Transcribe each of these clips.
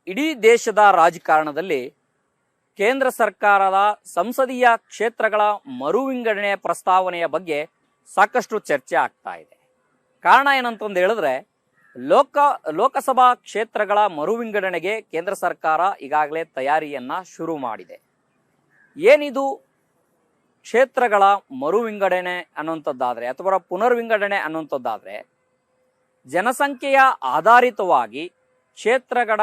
ಇಡೀ ದೇಶದ ರಾಜಕಾರಣದಲ್ಲಿ ಕೇಂದ್ರ ಸರ್ಕಾರದ ಸಂಸದೀಯ ಕ್ಷೇತ್ರಗಳ ಮರು ವಿಂಗಡಣೆ ಪ್ರಸ್ತಾವನೆಯ ಬಗ್ಗೆ ಸಾಕಷ್ಟು ಚರ್ಚೆ ಆಗ್ತಾ ಇದೆ. ಕಾರಣ ಏನಂತಂದು ಹೇಳಿದ್ರೆ, ಲೋಕಸಭಾ ಕ್ಷೇತ್ರಗಳ ಮರು ವಿಂಗಡಣೆಗೆ ಕೇಂದ್ರ ಸರ್ಕಾರ ಈಗಾಗಲೇ ತಯಾರಿಯನ್ನ ಶುರು ಮಾಡಿದೆ. ಏನಿದು ಕ್ಷೇತ್ರಗಳ ಮರು ವಿಂಗಡಣೆ ಅನ್ನುವಂಥದ್ದಾದ್ರೆ ಅಥವಾ ಪುನರ್ ವಿಂಗಡಣೆ ಅನ್ನುವಂಥದ್ದಾದ್ರೆ, ಜನಸಂಖ್ಯೆಯ ಆಧಾರಿತವಾಗಿ ಕ್ಷೇತ್ರಗಳ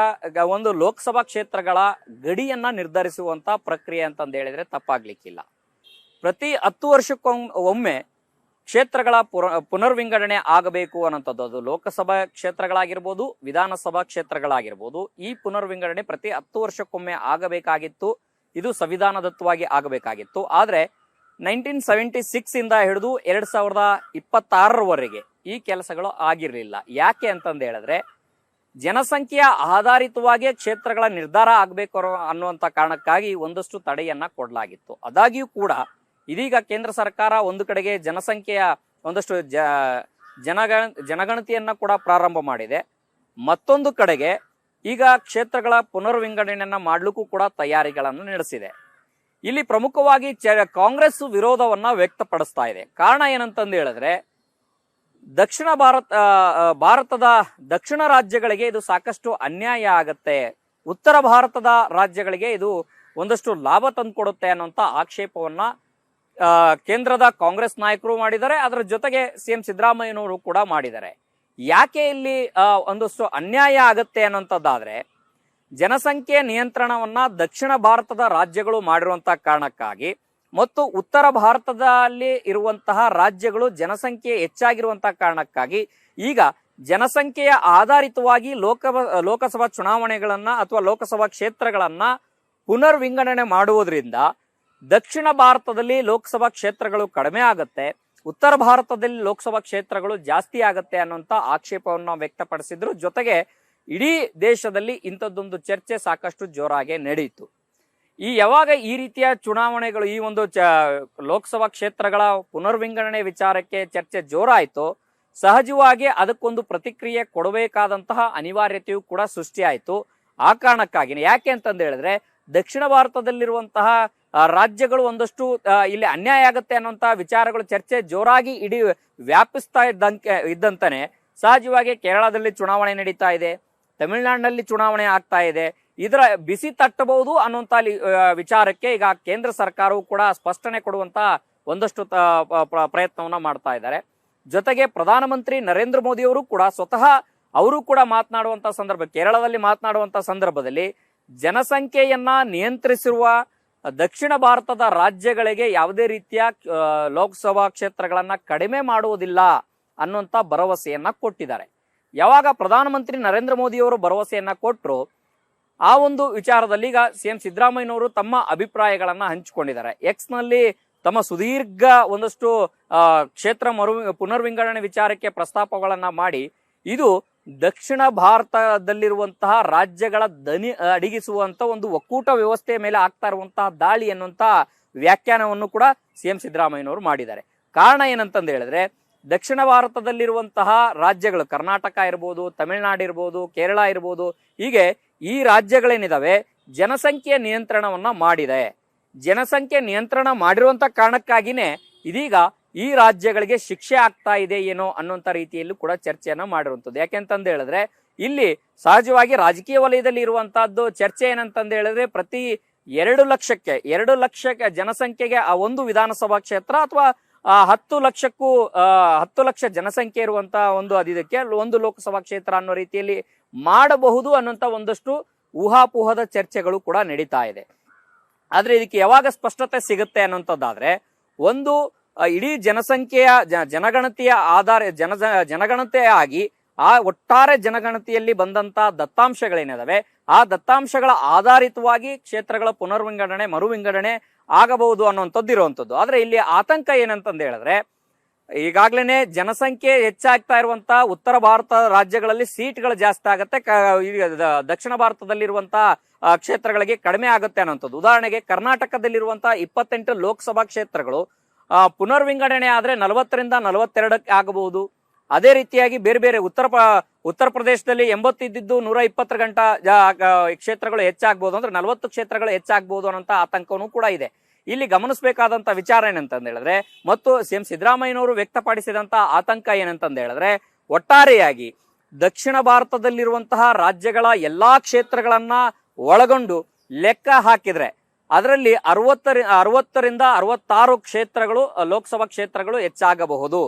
ಒಂದು ಲೋಕಸಭಾ ಕ್ಷೇತ್ರಗಳ ಗಡಿಯನ್ನ ನಿರ್ಧರಿಸುವಂತ ಪ್ರಕ್ರಿಯೆ ಅಂತಂದು ಹೇಳಿದ್ರೆ ತಪ್ಪಾಗ್ಲಿಕ್ಕಿಲ್ಲ. ಪ್ರತಿ 10 ವರ್ಷಕ್ಕೊಮ್ಮೆ ಕ್ಷೇತ್ರಗಳ ಪುನರ್ ವಿಂಗಡಣೆ ಆಗಬೇಕು ಅನ್ನೋಂಥದ್ದು. ಅದು ಲೋಕಸಭಾ ಕ್ಷೇತ್ರಗಳಾಗಿರ್ಬೋದು, ವಿಧಾನಸಭಾ ಕ್ಷೇತ್ರಗಳಾಗಿರ್ಬೋದು. ಈ ಪುನರ್ ವಿಂಗಡಣೆ ಪ್ರತಿ 10 ವರ್ಷಕ್ಕೊಮ್ಮೆ ಆಗಬೇಕಾಗಿತ್ತು. ಇದು ಸಂವಿಧಾನದತ್ತವಾಗಿ ಆಗಬೇಕಾಗಿತ್ತು. ಆದ್ರೆ 1976 ಇಂದ ಹಿಡಿದು 2026ರವರೆಗೆ ಈ ಕೆಲಸಗಳು ಆಗಿರಲಿಲ್ಲ. ಯಾಕೆ ಅಂತಂದು ಹೇಳಿದ್ರೆ, ಜನಸಂಖ್ಯೆಯ ಆಧಾರಿತವಾಗಿ ಕ್ಷೇತ್ರಗಳ ನಿರ್ಧಾರ ಆಗಬೇಕು ಅನ್ನುವಂಥ ಕಾರಣಕ್ಕಾಗಿ ಒಂದಷ್ಟು ತಡೆಯನ್ನ ಕೊಡಲಾಗಿತ್ತು. ಆದಾಗ್ಯೂ ಕೂಡ ಇದೀಗ ಕೇಂದ್ರ ಸರ್ಕಾರ ಒಂದು ಕಡೆಗೆ ಜನಸಂಖ್ಯೆಯ ಒಂದಷ್ಟು ಜನಗಣತಿಯನ್ನ ಕೂಡ ಪ್ರಾರಂಭ ಮಾಡಿದೆ. ಮತ್ತೊಂದು ಕಡೆಗೆ ಈಗ ಕ್ಷೇತ್ರಗಳ ಪುನರ್ ವಿಂಗಡಣೆಯನ್ನ ಮಾಡ್ಲಿಕ್ಕೂ ಕೂಡ ತಯಾರಿಗಳನ್ನು ನಡೆಸಿದೆ. ಇಲ್ಲಿ ಪ್ರಮುಖವಾಗಿ ಕಾಂಗ್ರೆಸ್ ವಿರೋಧವನ್ನ ವ್ಯಕ್ತಪಡಿಸ್ತಾ ಇದೆ. ಕಾರಣ ಏನಂತಂದು ಹೇಳಿದ್ರೆ, ಭಾರತದ ದಕ್ಷಿಣ ರಾಜ್ಯಗಳಿಗೆ ಇದು ಸಾಕಷ್ಟು ಅನ್ಯಾಯ ಆಗತ್ತೆ, ಉತ್ತರ ಭಾರತದ ರಾಜ್ಯಗಳಿಗೆ ಇದು ಒಂದಷ್ಟು ಲಾಭ ತಂದುಕೊಡುತ್ತೆ ಅನ್ನುವಂತ ಆಕ್ಷೇಪವನ್ನ ಕೇಂದ್ರದ ಕಾಂಗ್ರೆಸ್ ನಾಯಕರು ಮಾಡಿದ್ದಾರೆ. ಅದರ ಜೊತೆಗೆ ಸಿಎಂ ಸಿದ್ದರಾಮಯ್ಯನವರು ಕೂಡ ಮಾಡಿದ್ದಾರೆ. ಯಾಕೆ ಇಲ್ಲಿ ಒಂದಷ್ಟು ಅನ್ಯಾಯ ಆಗತ್ತೆ ಅನ್ನುವಂಥದ್ದಾದ್ರೆ, ಜನಸಂಖ್ಯೆ ನಿಯಂತ್ರಣವನ್ನ ದಕ್ಷಿಣ ಭಾರತದ ರಾಜ್ಯಗಳು ಮಾಡಿರುವಂತಹ ಕಾರಣಕ್ಕಾಗಿ ಮತ್ತು ಉತ್ತರ ಭಾರತದಲ್ಲಿ ಇರುವಂತಹ ರಾಜ್ಯಗಳು ಜನಸಂಖ್ಯೆ ಹೆಚ್ಚಾಗಿರುವಂತಹ ಕಾರಣಕ್ಕಾಗಿ ಈಗ ಜನಸಂಖ್ಯೆಯ ಆಧಾರಿತವಾಗಿ ಲೋಕಸಭಾ ಚುನಾವಣೆಗಳನ್ನ ಅಥವಾ ಲೋಕಸಭಾ ಕ್ಷೇತ್ರಗಳನ್ನ ಪುನರ್ ವಿಂಗಡಣೆ ಮಾಡುವುದರಿಂದ ದಕ್ಷಿಣ ಭಾರತದಲ್ಲಿ ಲೋಕಸಭಾ ಕ್ಷೇತ್ರಗಳು ಕಡಿಮೆ ಆಗತ್ತೆ, ಉತ್ತರ ಭಾರತದಲ್ಲಿ ಲೋಕಸಭಾ ಕ್ಷೇತ್ರಗಳು ಜಾಸ್ತಿ ಆಗತ್ತೆ ಅನ್ನುವಂತ ಆಕ್ಷೇಪವನ್ನು ವ್ಯಕ್ತಪಡಿಸಿದ್ರು. ಜೊತೆಗೆ ಇಡೀ ದೇಶದಲ್ಲಿ ಇಂಥದ್ದೊಂದು ಚರ್ಚೆ ಸಾಕಷ್ಟು ಜೋರಾಗಿ ನಡೆಯಿತು. ಯಾವಾಗ ಈ ರೀತಿಯ ಚುನಾವಣೆಗಳು, ಈ ಒಂದು ಲೋಕಸಭಾ ಕ್ಷೇತ್ರಗಳ ಪುನರ್ ವಿಂಗಡಣೆ ವಿಚಾರಕ್ಕೆ ಚರ್ಚೆ ಜೋರಾಯಿತು, ಸಹಜವಾಗಿ ಅದಕ್ಕೊಂದು ಪ್ರತಿಕ್ರಿಯೆ ಕೊಡಬೇಕಾದಂತಹ ಅನಿವಾರ್ಯತೆಯು ಕೂಡ ಸೃಷ್ಟಿಯಾಯಿತು. ಆ ಕಾರಣಕ್ಕಾಗಿನೇ ಯಾಕೆ ಅಂತಂದು ಹೇಳಿದ್ರೆ, ದಕ್ಷಿಣ ಭಾರತದಲ್ಲಿರುವಂತಹ ರಾಜ್ಯಗಳು ಒಂದಷ್ಟು ಇಲ್ಲಿ ಅನ್ಯಾಯ ಆಗತ್ತೆ ಅನ್ನುವಂತಹ ವಿಚಾರಗಳು ಚರ್ಚೆ ಜೋರಾಗಿ ಇಡೀ ವ್ಯಾಪಿಸ್ತಾ ಇದ್ದಂತಾನೆ ಸಹಜವಾಗಿ ಕೇರಳದಲ್ಲಿ ಚುನಾವಣೆ ನಡೀತಾ ಇದೆ, ತಮಿಳುನಾಡಿನಲ್ಲಿ ಚುನಾವಣೆ ಆಗ್ತಾ ಇದೆ. ಇದರ ಬಿಸಿ ತಟ್ಟಬಹುದು ಅನ್ನುವಂತ ವಿಚಾರಕ್ಕೆ ಈಗ ಕೇಂದ್ರ ಸರ್ಕಾರವು ಕೂಡ ಸ್ಪಷ್ಟನೆ ಕೊಡುವಂತ ಒಂದಷ್ಟು ಪ್ರಯತ್ನವನ್ನ ಮಾಡ್ತಾ ಇದ್ದಾರೆ. ಜೊತೆಗೆ ಪ್ರಧಾನಮಂತ್ರಿ ನರೇಂದ್ರ ಮೋದಿ ಅವರು ಕೂಡ ಸ್ವತಃ ಅವರು ಕೂಡ ಮಾತನಾಡುವಂತ ಕೇರಳದಲ್ಲಿ ಮಾತನಾಡುವಂತ ಸಂದರ್ಭದಲ್ಲಿ ಜನಸಂಖ್ಯೆಯನ್ನ ನಿಯಂತ್ರಿಸಿರುವ ದಕ್ಷಿಣ ಭಾರತದ ರಾಜ್ಯಗಳಿಗೆ ಯಾವುದೇ ರೀತಿಯ ಲೋಕಸಭಾ ಕ್ಷೇತ್ರಗಳನ್ನ ಕಡಿಮೆ ಮಾಡುವುದಿಲ್ಲ ಅನ್ನುವಂತ ಭರವಸೆಯನ್ನ ಕೊಟ್ಟಿದ್ದಾರೆ. ಯಾವಾಗ ಪ್ರಧಾನಮಂತ್ರಿ ನರೇಂದ್ರ ಮೋದಿ ಅವರು ಭರವಸೆಯನ್ನ ಕೊಟ್ಟರು, ಆ ಒಂದು ವಿಚಾರದಲ್ಲಿ ಈಗ ಸಿಎಂ ಸಿದ್ದರಾಮಯ್ಯನವರು ತಮ್ಮ ಅಭಿಪ್ರಾಯಗಳನ್ನ ಹಂಚಿಕೊಂಡಿದ್ದಾರೆ. ಎಕ್ಸ್ ನಲ್ಲಿ ತಮ್ಮ ಸುದೀರ್ಘ ಒಂದಷ್ಟು ಕ್ಷೇತ್ರ ಪುನರ್ ವಿಂಗಡಣೆ ವಿಚಾರಕ್ಕೆ ಪ್ರಸ್ತಾಪಗಳನ್ನ ಮಾಡಿ, ಇದು ದಕ್ಷಿಣ ಭಾರತದಲ್ಲಿರುವಂತಹ ರಾಜ್ಯಗಳ ದನಿ ಅಡಗಿಸುವಂತ ಒಂದು ಒಕ್ಕೂಟ ವ್ಯವಸ್ಥೆಯ ಮೇಲೆ ಆಗ್ತಾ ಇರುವಂತಹ ದಾಳಿ ಅನ್ನುವಂತ ವ್ಯಾಖ್ಯಾನವನ್ನು ಕೂಡ ಸಿಎಂ ಸಿದ್ದರಾಮಯ್ಯನವರು ಮಾಡಿದ್ದಾರೆ. ಕಾರಣ ಏನಂತಂದು ಹೇಳಿದ್ರೆ, ದಕ್ಷಿಣ ಭಾರತದಲ್ಲಿರುವಂತಹ ರಾಜ್ಯಗಳು ಕರ್ನಾಟಕ ಇರ್ಬೋದು, ತಮಿಳುನಾಡು ಇರ್ಬೋದು, ಕೇರಳ ಇರ್ಬೋದು, ಹೀಗೆ ಈ ರಾಜ್ಯಗಳೇನಿದಾವೆ ಜನಸಂಖ್ಯೆ ನಿಯಂತ್ರಣವನ್ನ ಮಾಡಿದೆ. ಜನಸಂಖ್ಯೆ ನಿಯಂತ್ರಣ ಮಾಡಿರುವಂತ ಕಾರಣಕ್ಕಾಗಿನೇ ಇದೀಗ ಈ ರಾಜ್ಯಗಳಿಗೆ ಶಿಕ್ಷೆ ಆಗ್ತಾ ಇದೆ ಏನೋ ಅನ್ನುವಂತ ರೀತಿಯಲ್ಲೂ ಕೂಡ ಚರ್ಚೆಯನ್ನ ಮಾಡಿರುವಂಥದ್ದು. ಯಾಕೆಂತಂದು ಹೇಳಿದ್ರೆ, ಇಲ್ಲಿ ಸಹಜವಾಗಿ ರಾಜಕೀಯ ವಲಯದಲ್ಲಿ ಇರುವಂತಹದ್ದು ಚರ್ಚೆ ಏನಂತಂದು ಹೇಳಿದ್ರೆ, ಪ್ರತಿ 2 ಲಕ್ಷಕ್ಕೆ ಜನಸಂಖ್ಯೆಗೆ ಆ ಒಂದು ವಿಧಾನಸಭಾ ಕ್ಷೇತ್ರ ಅಥವಾ 10 ಲಕ್ಷ ಜನಸಂಖ್ಯೆ ಇರುವಂತ ಇದಕ್ಕೆ ಒಂದು ಲೋಕಸಭಾ ಕ್ಷೇತ್ರ ಅನ್ನೋ ರೀತಿಯಲ್ಲಿ ಮಾಡಬಹುದು ಅನ್ನುವಂತ ಒಂದಷ್ಟು ಊಹಾಪೋಹದ ಚರ್ಚೆಗಳು ಕೂಡ ನಡೀತಾ ಇದೆ. ಆದ್ರೆ ಇದಕ್ಕೆ ಯಾವಾಗ ಸ್ಪಷ್ಟತೆ ಸಿಗುತ್ತೆ ಅನ್ನುವಂಥದ್ದಾದ್ರೆ, ಒಂದು ಇಡೀ ಜನಸಂಖ್ಯೆಯ ಜನಗಣತಿಯ ಜನಗಣತೆಯಾಗಿ ಆ ಒಟ್ಟಾರೆ ಜನಗಣತಿಯಲ್ಲಿ ಬಂದಂತ ದತ್ತಾಂಶಗಳೇನಿದಾವೆ, ಆ ದತ್ತಾಂಶಗಳ ಆಧಾರಿತವಾಗಿ ಕ್ಷೇತ್ರಗಳ ಪುನರ್ ವಿಂಗಡಣೆ ಮರು ವಿಂಗಡಣೆ ಆಗಬಹುದು ಅನ್ನುವಂಥದ್ದು ಇರುವಂಥದ್ದು. ಆದ್ರೆ ಇಲ್ಲಿ ಆತಂಕ ಏನಂತಂದು ಹೇಳಿದ್ರೆ, ಈಗಾಗ್ಲೇನೆ ಜನಸಂಖ್ಯೆ ಹೆಚ್ಚಾಗ್ತಾ ಇರುವಂತ ಉತ್ತರ ಭಾರತ ರಾಜ್ಯಗಳಲ್ಲಿ ಸೀಟ್ಗಳು ಜಾಸ್ತಿ ಆಗತ್ತೆ, ದಕ್ಷಿಣ ಭಾರತದಲ್ಲಿರುವಂತಹ ಕ್ಷೇತ್ರಗಳಿಗೆ ಕಡಿಮೆ ಆಗುತ್ತೆ ಅನ್ನೋಂಥದ್ದು. ಉದಾಹರಣೆಗೆ ಕರ್ನಾಟಕದಲ್ಲಿರುವಂತಹ 28 ಲೋಕಸಭಾ ಕ್ಷೇತ್ರಗಳು ಪುನರ್ ವಿಂಗಡಣೆ ಆದ್ರೆ 40ರಿಂದ 42 ಆಗಬಹುದು. ಅದೇ ರೀತಿಯಾಗಿ ಬೇರೆ ಬೇರೆ ಉತ್ತರ ಪ್ರದೇಶದಲ್ಲಿ 80 ಇದ್ದಿದ್ದು 120 ಕ್ಷೇತ್ರಗಳು ಹೆಚ್ಚಾಗಬಹುದು, ಅಂದ್ರೆ 40 ಕ್ಷೇತ್ರಗಳು ಹೆಚ್ಚಾಗಬಹುದು ಅನ್ನೋಂತ ಆತಂಕನೂ ಕೂಡ ಇದೆ. ಇಲ್ಲಿ ಗಮನಿಸಬೇಕಾದಂತ ವಿಚಾರ ಏನಂತಂದ ಹೇಳಿದ್ರೆ, ಮತ್ತು ಸಿಎಂ ಸಿದ್ದರಾಮಯ್ಯನವರು ವ್ಯಕ್ತಪಡಿಸಿದಂತ ಆತಂಕ ಏನಂತಂದ ಹೇಳಿದ್ರೆ, ಒಟ್ಟಾರೆಯಾಗಿ ದಕ್ಷಿಣ ಭಾರತದಲ್ಲಿರುವಂತಹ ರಾಜ್ಯಗಳ ಎಲ್ಲಾ ಕ್ಷೇತ್ರಗಳನ್ನ ಒಳಗೊಂಡು ಲೆಕ್ಕ ಹಾಕಿದ್ರೆ ಅದರಲ್ಲಿ 60ರಿಂದ 66 ಕ್ಷೇತ್ರಗಳು ಲೋಕಸಭಾ ಕ್ಷೇತ್ರಗಳು ಹೆಚ್ಚಾಗಬಹುದು.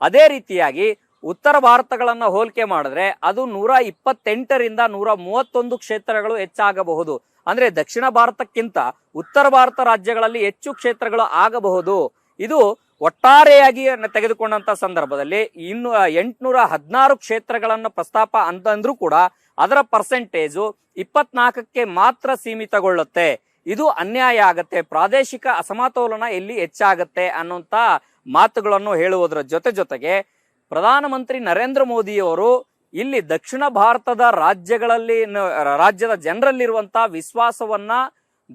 ಅದೇ ರೀತಿಯಾಗಿ ಉತ್ತರ ಭಾರತಗಳನ್ನ ಹೋಲಿಕೆ ಮಾಡಿದ್ರೆ ಅದು 128ರಿಂದ 131 ಕ್ಷೇತ್ರಗಳು ಹೆಚ್ಚಾಗಬಹುದು. ಅಂದ್ರೆ ದಕ್ಷಿಣ ಭಾರತಕ್ಕಿಂತ ಉತ್ತರ ಭಾರತ ರಾಜ್ಯಗಳಲ್ಲಿ ಹೆಚ್ಚು ಕ್ಷೇತ್ರಗಳು ಆಗಬಹುದು. ಇದು ಒಟ್ಟಾರೆಯಾಗಿ ತೆಗೆದುಕೊಂಡಂತ ಸಂದರ್ಭದಲ್ಲಿ 816 ಕ್ಷೇತ್ರಗಳನ್ನ ಪ್ರಸ್ತಾಪ ಅಂತಂದ್ರೂ ಕೂಡ ಅದರ ಪರ್ಸೆಂಟೇಜು 24ಕ್ಕೆ ಮಾತ್ರ ಸೀಮಿತಗೊಳ್ಳುತ್ತೆ. ಇದು ಅನ್ಯಾಯ ಆಗತ್ತೆ, ಪ್ರಾದೇಶಿಕ ಅಸಮತೋಲನ ಇಲ್ಲಿ ಹೆಚ್ಚಾಗತ್ತೆ ಅನ್ನುವಂತ ಮಾತುಗಳನ್ನು ಹೇಳುವುದರ ಜೊತೆಗೆ ಪ್ರಧಾನಮಂತ್ರಿ ನರೇಂದ್ರ ಮೋದಿಯವರು ಇಲ್ಲಿ ದಕ್ಷಿಣ ಭಾರತದ ರಾಜ್ಯದ ಜನರಲ್ಲಿರುವಂತಹ ವಿಶ್ವಾಸವನ್ನ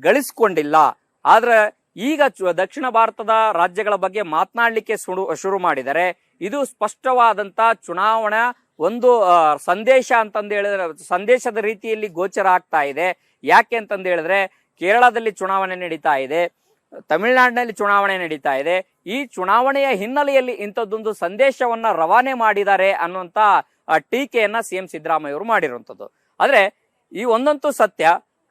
ಗಳಿಸಿಕೊಂಡಿಲ್ಲ. ಆದ್ರೆ ಈಗ ದಕ್ಷಿಣ ಭಾರತದ ರಾಜ್ಯಗಳ ಬಗ್ಗೆ ಮಾತನಾಡಲಿಕ್ಕೆ ಶುರು ಮಾಡಿದರೆ ಇದು ಸ್ಪಷ್ಟವಾದಂತ ಚುನಾವಣಾ ಒಂದು ಸಂದೇಶ ಅಂತಂದು ಹೇಳಿದ್ರೆ, ಸಂದೇಶದ ರೀತಿಯಲ್ಲಿ ಗೋಚರ ಆಗ್ತಾ ಇದೆ. ಯಾಕೆ ಅಂತಂದು ಹೇಳಿದ್ರೆ, ಕೇರಳದಲ್ಲಿ ಚುನಾವಣೆ ನಡೀತಾ ಇದೆ, ತಮಿಳುನಾಡಿನಲ್ಲಿ ಚುನಾವಣೆ ನಡೀತಾ ಇದೆ. ಈ ಚುನಾವಣೆಯ ಹಿನ್ನೆಲೆಯಲ್ಲಿ ಇಂಥದ್ದೊಂದು ಸಂದೇಶವನ್ನ ರವಾನೆ ಮಾಡಿದ್ದಾರೆ ಅನ್ನುವಂತ ಟೀಕೆಯನ್ನ ಸಿಎಂ ಸಿದ್ದರಾಮಯ್ಯ ಅವರು ಮಾಡಿರುವಂತದ್ದು. ಆದ್ರೆ ಈ ಒಂದಂತೂ ಸತ್ಯ,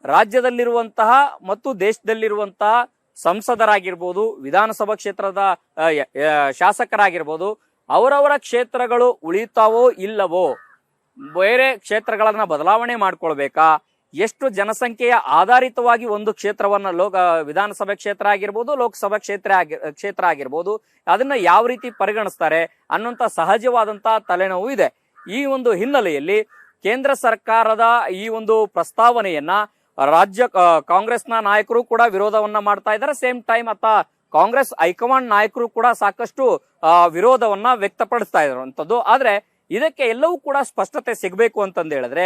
ರಾಜ್ಯದಲ್ಲಿರುವಂತಹ ಮತ್ತು ದೇಶದಲ್ಲಿರುವಂತಹ ಸಂಸದರಾಗಿರ್ಬೋದು, ವಿಧಾನಸಭಾ ಕ್ಷೇತ್ರದ ಶಾಸಕರಾಗಿರ್ಬೋದು, ಅವರವರ ಕ್ಷೇತ್ರಗಳು ಉಳಿತಾವೋ ಇಲ್ಲವೋ, ಬೇರೆ ಕ್ಷೇತ್ರಗಳನ್ನ ಬದಲಾವಣೆ ಮಾಡ್ಕೊಳ್ಬೇಕಾ, ಎಷ್ಟು ಜನಸಂಖ್ಯೆಯ ಆಧಾರಿತವಾಗಿ ಒಂದು ಕ್ಷೇತ್ರವನ್ನ ವಿಧಾನಸಭೆ ಕ್ಷೇತ್ರ ಆಗಿರ್ಬೋದು, ಲೋಕಸಭಾ ಕ್ಷೇತ್ರ ಆಗಿರ್ಬೋದು, ಅದನ್ನ ಯಾವ ರೀತಿ ಪರಿಗಣಿಸ್ತಾರೆ ಅನ್ನುವಂತ ಸಹಜವಾದಂತ ತಲೆನೋವು ಇದೆ. ಈ ಒಂದು ಹಿನ್ನೆಲೆಯಲ್ಲಿ ಕೇಂದ್ರ ಸರ್ಕಾರದ ಈ ಒಂದು ಪ್ರಸ್ತಾವನೆಯನ್ನ ರಾಜ್ಯ ಕಾಂಗ್ರೆಸ್ನ ನಾಯಕರು ಕೂಡ ವಿರೋಧವನ್ನ ಮಾಡ್ತಾ ಇದ್ದಾರೆ. ಸೇಮ್ ಟೈಮ್ ಕಾಂಗ್ರೆಸ್ ಹೈಕಮಾಂಡ್ ನಾಯಕರು ಕೂಡ ಸಾಕಷ್ಟು ವಿರೋಧವನ್ನ ವ್ಯಕ್ತಪಡಿಸ್ತಾ ಇರುವಂತದ್ದು. ಆದ್ರೆ ಇದಕ್ಕೆ ಎಲ್ಲವೂ ಕೂಡ ಸ್ಪಷ್ಟತೆ ಸಿಗಬೇಕು ಅಂತಂದು ಹೇಳಿದ್ರೆ,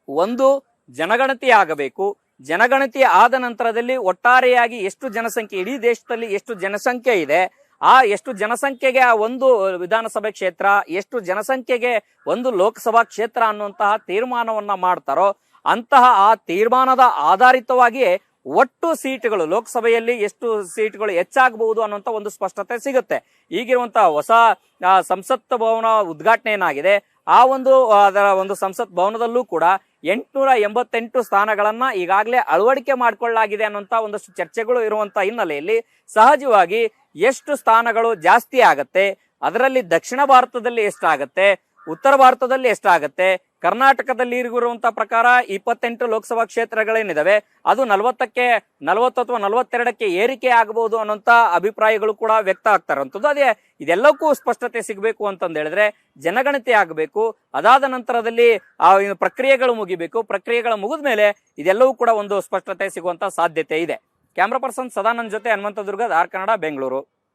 ಒಂದು ಜನಗಣತಿ ಆಗಬೇಕು. ಜನಗಣತಿ ಆದ ನಂತರದಲ್ಲಿ ಒಟ್ಟಾರೆಯಾಗಿ ಎಷ್ಟು ಜನಸಂಖ್ಯೆ, ಇಡೀ ದೇಶದಲ್ಲಿ ಎಷ್ಟು ಜನಸಂಖ್ಯೆ ಇದೆ, ಆ ಎಷ್ಟು ಜನಸಂಖ್ಯೆಗೆ ಆ ಒಂದು ವಿಧಾನಸಭೆ ಕ್ಷೇತ್ರ, ಎಷ್ಟು ಜನಸಂಖ್ಯೆಗೆ ಒಂದು ಲೋಕಸಭಾ ಕ್ಷೇತ್ರ ಅನ್ನುವಂತಹ ತೀರ್ಮಾನವನ್ನ ಮಾಡ್ತಾರೋ ಅಂತಹ ಆ ತೀರ್ಮಾನದ ಆಧಾರಿತವಾಗಿ ಒಟ್ಟು ಸೀಟುಗಳು ಲೋಕಸಭೆಯಲ್ಲಿ ಎಷ್ಟು ಸೀಟುಗಳು ಹೆಚ್ಚಾಗಬಹುದು ಅನ್ನುವಂತ ಒಂದು ಸ್ಪಷ್ಟತೆ ಸಿಗುತ್ತೆ. ಈಗಿರುವಂತಹ ಹೊಸ ಸಂಸತ್ ಭವನ ಉದ್ಘಾಟನೆ ಏನಾಗಿದೆ, ಆ ಒಂದು ಅದರ ಒಂದು ಸಂಸತ್ ಭವನದಲ್ಲೂ ಕೂಡ 888 ಸ್ಥಾನಗಳನ್ನ ಈಗಾಗಲೇ ಅಳವಡಿಕೆ ಮಾಡಿಕೊಳ್ಳಲಾಗಿದೆ ಅನ್ನುವಂತ ಒಂದಷ್ಟು ಚರ್ಚೆಗಳು ಇರುವಂತ ಹಿನ್ನೆಲೆಯಲ್ಲಿ ಸಹಜವಾಗಿ ಎಷ್ಟು ಸ್ಥಾನಗಳು ಜಾಸ್ತಿ ಆಗತ್ತೆ, ಅದರಲ್ಲಿ ದಕ್ಷಿಣ ಭಾರತದಲ್ಲಿ ಎಷ್ಟಾಗತ್ತೆ, ಉತ್ತರ ಭಾರತದಲ್ಲಿ ಎಷ್ಟಾಗತ್ತೆ, ಕರ್ನಾಟಕದಲ್ಲಿ ಇರುವಂತಹ ಪ್ರಕಾರ 28 ಲೋಕಸಭಾ ಕ್ಷೇತ್ರಗಳೇನಿದಾವೆ ಅದು 40 ಅಥವಾ 42ಕ್ಕೆ ಏರಿಕೆ ಆಗಬಹುದು ಅನ್ನೋಂತ ಅಭಿಪ್ರಾಯಗಳು ಕೂಡ ವ್ಯಕ್ತ ಆಗ್ತಾ ಇರುವಂತದ್ದು. ಅದೇ ಇದೆಲ್ಲಕ್ಕೂ ಸ್ಪಷ್ಟತೆ ಸಿಗಬೇಕು ಅಂತಂದು ಹೇಳಿದ್ರೆ ಜನಗಣತಿ ಆಗಬೇಕು. ಅದಾದ ನಂತರದಲ್ಲಿ ಆ ಪ್ರಕ್ರಿಯೆಗಳು ಮುಗಿಬೇಕು. ಪ್ರಕ್ರಿಯೆಗಳು ಮುಗಿದ ಮೇಲೆ ಇದೆಲ್ಲವೂ ಕೂಡ ಒಂದು ಸ್ಪಷ್ಟತೆ ಸಿಗುವಂತ ಸಾಧ್ಯತೆ ಇದೆ. ಕ್ಯಾಮ್ರಾ ಪರ್ಸನ್ ಸದಾನಂದ್ ಜೊತೆ ಹನುಮಂತ ದುರ್ಗದ್, ಆರ್ ಕನ್ನಡ, ಬೆಂಗಳೂರು.